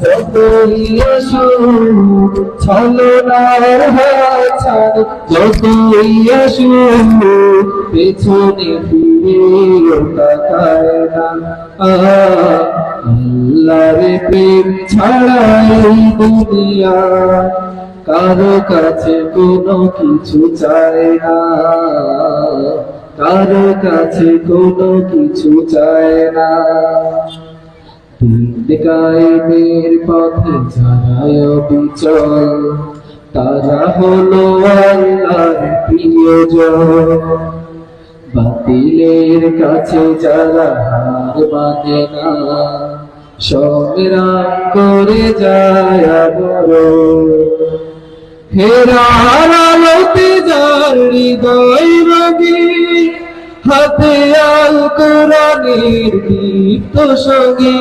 যতই আসুক ছলনার হাতছানি, যতই আসুক পেছনে ফিরেও তাকায় না। আল্লাহর প্রেম ছাড়া এই দুনিয়া কারো কাছে কোনো কিছু চায় না, কারো কাছে কোনো কিছু চায় না। দিন কায়েমের পথে যারা অবিচল, তারা হলো আল্লাহর প্রিয়জন। বাতিলের কাছে যারা হার মানে না, সংগ্রাম করে যায় আবরণ। হেরার আলোতে যার হৃদয় রঙিন, হাতে আল কোরআনের দীপ্ত সঙ্গী।